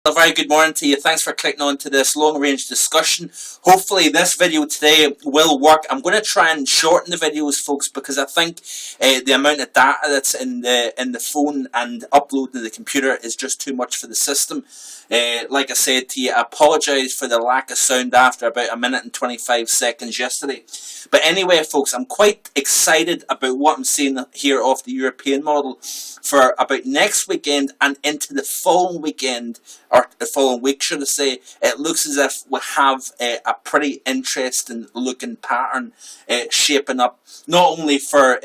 A very good morning to you. Thanks for clicking on to this long range discussion. Hopefully this video today will work. I'm going to try and shorten the videos, folks, because I think the amount of data that's in the phone and uploading to the computer is just too much for the system. Like I said to you, I apologise for the lack of sound after about a minute and 25 seconds yesterday. But anyway, folks, I'm quite excited about what I'm seeing here of the European model for about next weekend and into the following weekend, or the following week, should I say. It looks as if we have a pretty interesting looking pattern shaping up, not only for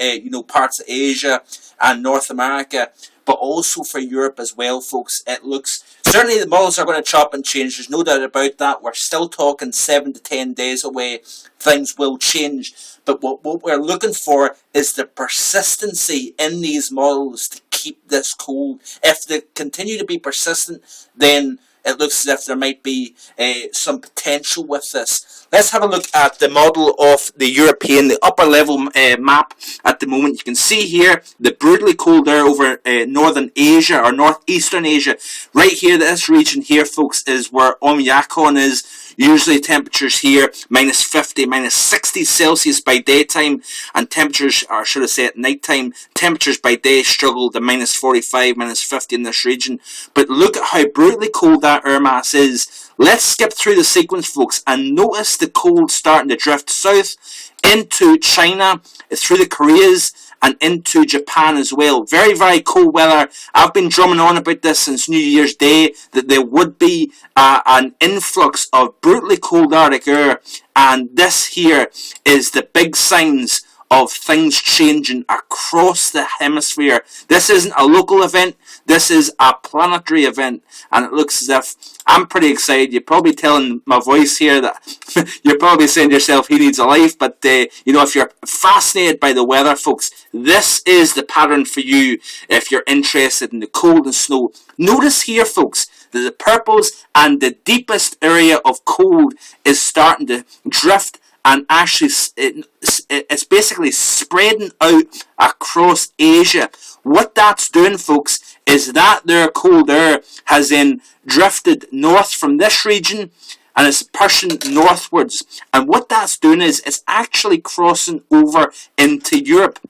parts of Asia and North America, but also for Europe as well, folks. It looks, certainly the models are going to chop and change, there's no doubt about that. We're still talking 7 to 10 days away. Things will change. But what we're looking for is the persistency in these models to keep this cold. If they continue to be persistent, then it looks as if there might be some potential with this. Let's have a look at the model of the European, the upper level map at the moment. You can see here the brutally cold air over northern Asia or northeastern Asia. Right here, this region here, folks, is where Oymyakon is. Usually temperatures here minus 50, minus 60 Celsius by daytime, and temperatures, or should I say at night time, temperatures by day struggle to minus 45, minus 50 in this region. But look at how brutally cold that air mass is. Let's skip through the sequence, folks, and notice the cold starting to drift south into China, through the Koreas, and into Japan as well. Very, very cold weather. I've been drumming on about this since New Year's Day, that there would be an influx of brutally cold Arctic air, and this here is the big signs of things changing across the hemisphere. This isn't a local event, this is a planetary event, and it looks as if I'm pretty excited. You're probably telling my voice here that you're probably saying to yourself, he needs a life, but if you're fascinated by the weather, folks, this is the pattern for you if you're interested in the cold and snow. Notice here, folks, that the purples and the deepest area of cold is starting to drift, and actually it's basically spreading out across Asia. What that's doing, folks, is that their cold air has then drifted north from this region and it's pushing northwards. And what that's doing is it's actually crossing over into Europe.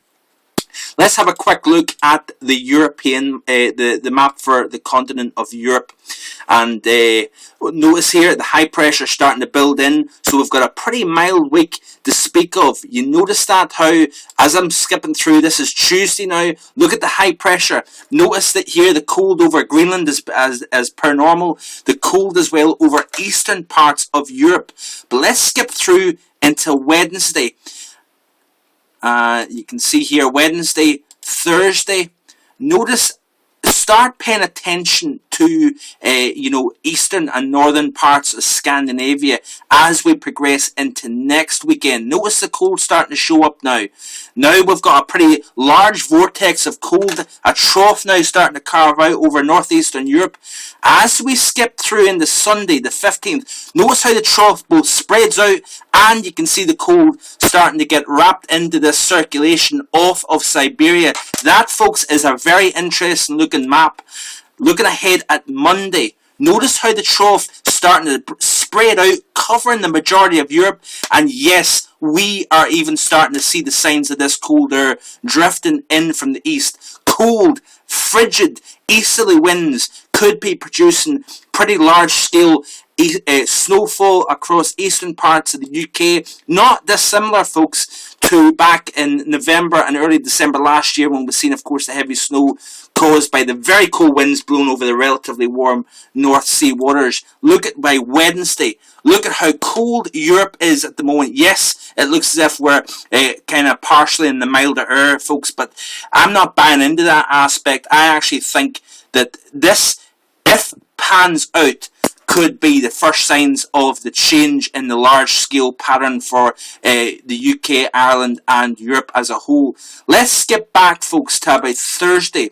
Let's have a quick look at the European, the map for the continent of Europe. And notice here the high pressure starting to build in. So we've got a pretty mild week to speak of. You notice that how, as I'm skipping through, this is Tuesday now. Look at the high pressure. Notice that here the cold over Greenland is as per normal. The cold as well over eastern parts of Europe. But let's skip through until Wednesday. You can see here Wednesday, Thursday. Notice, start paying attention to eastern and northern parts of Scandinavia as we progress into next weekend. Notice the cold starting to show up now. Now we've got a pretty large vortex of cold, a trough now starting to carve out over northeastern Europe. As we skip through into Sunday the 15th, notice how the trough both spreads out and you can see the cold starting to get wrapped into this circulation off of Siberia. That, folks, is a very interesting looking map. Looking ahead at Monday, notice how the trough starting to spread out, covering the majority of Europe. And yes, we are even starting to see the signs of this cold air drifting in from the east. Cold, frigid, easterly winds could be producing pretty large scale snowfall across eastern parts of the UK. Not dissimilar, folks, to back in November and early December last year when we've seen, of course, the heavy snow caused by the very cold winds blowing over the relatively warm North Sea waters. Look at by Wednesday. Look at how cold Europe is at the moment. Yes, it looks as if we're kind of partially in the milder air, folks, but I'm not buying into that aspect. I actually think that this, if pans out, could be the first signs of the change in the large-scale pattern for the UK, Ireland and Europe as a whole. Let's skip back, folks, to about Thursday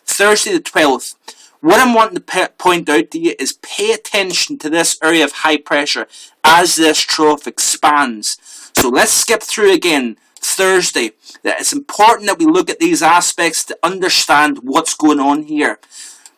the 12th. What I'm wanting to point out to you is pay attention to this area of high pressure as this trough expands. So let's skip through again Thursday. It's important that we look at these aspects to understand what's going on here.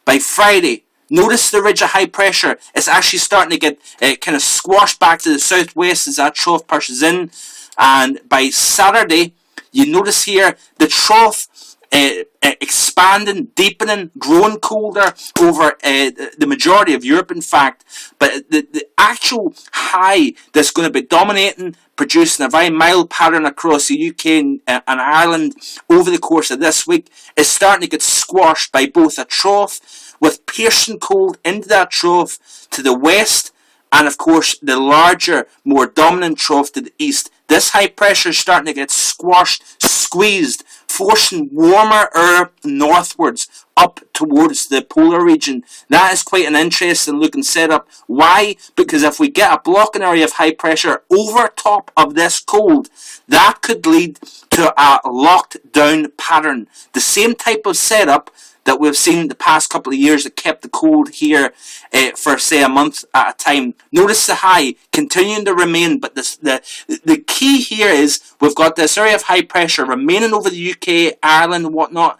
By Friday, Notice the ridge of high pressure is actually starting to get kind of squashed back to the southwest as that trough pushes in. And by Saturday, you notice here the trough expanding, deepening, growing colder over the majority of Europe, in fact. But the actual high that's going to be dominating, producing a very mild pattern across the UK and Ireland over the course of this week, is starting to get squashed by both a trough with piercing cold into that trough to the west, and of course the larger, more dominant trough to the east. This high pressure is starting to get squashed, squeezed, forcing warmer air northwards up towards the polar region. That is quite an interesting looking setup. Why? Because if we get a blocking area of high pressure over top of this cold, that could lead to a locked down pattern. The same type of setup that we've seen the past couple of years that kept the cold here for say a month at a time. Notice the high continuing to remain, but the key here is we've got this area of high pressure remaining over the UK, Ireland and whatnot,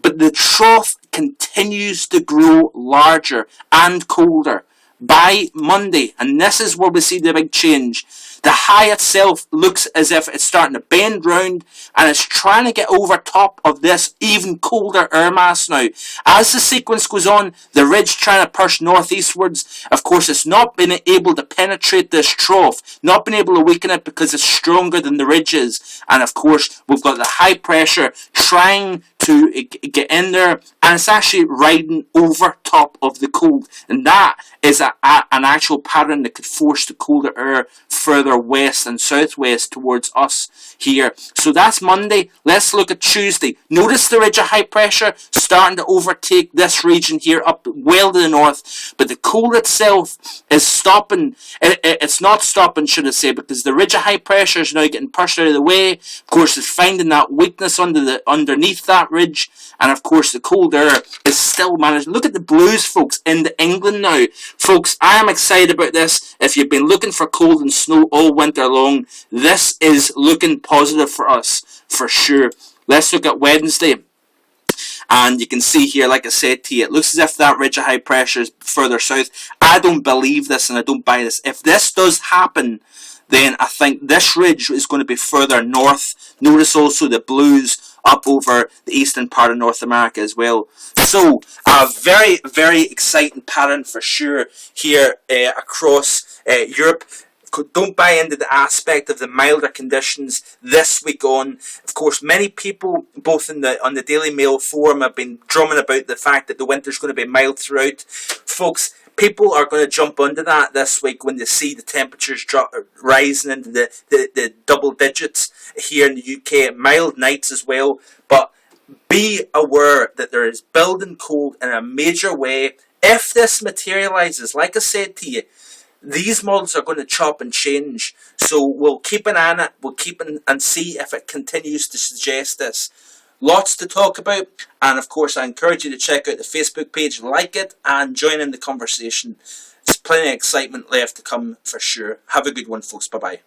but the trough continues to grow larger and colder by Monday, and this is where we see the big change. The high itself looks as if it's starting to bend round and it's trying to get over top of this even colder air mass now. As the sequence goes on, the ridge trying to push northeastwards. Of course, it's not been able to penetrate this trough, not been able to weaken it because it's stronger than the ridge is. And of course, we've got the high pressure trying to get in there, and it's actually riding over top of the cold, and that is an actual pattern that could force the colder air further west and southwest towards us here. So that's Monday. Let's look at Tuesday. Notice the ridge of high pressure starting to overtake this region here up well to the north, but the cold itself is stopping. It's not stopping, should I say, because the ridge of high pressure is now getting pushed out of the way. Of course, it's finding that weakness underneath that ridge, and of course the cold air is still managing. Look at the blues, folks, into England now. Folks, I am excited about this. If you've been looking for cold and snow all winter long, this is looking positive for us, for sure. Let's look at Wednesday. And you can see here, like I said to you, it looks as if that ridge of high pressure is further south. I don't believe this and I don't buy this. If this does happen, then I think this ridge is going to be further north. Notice also the blues up over the eastern part of North America as well. So a very, very exciting pattern for sure here across Europe. Don't buy into the aspect of the milder conditions this week on. Of course, many people, both on the Daily Mail forum, have been drumming about the fact that the winter's going to be mild throughout. Folks, people are going to jump onto that this week when they see the temperatures rising into the double digits here in the UK. Mild nights as well. But be aware that there is building cold in a major way. If this materialises, like I said to you, these models are going to chop and change. So we'll keep an eye on it. We'll keep an and see if it continues to suggest this. Lots to talk about, and of course I encourage you to check out the Facebook page, like it, and join in the conversation. There's plenty of excitement left to come for sure. Have a good one, folks. Bye-bye.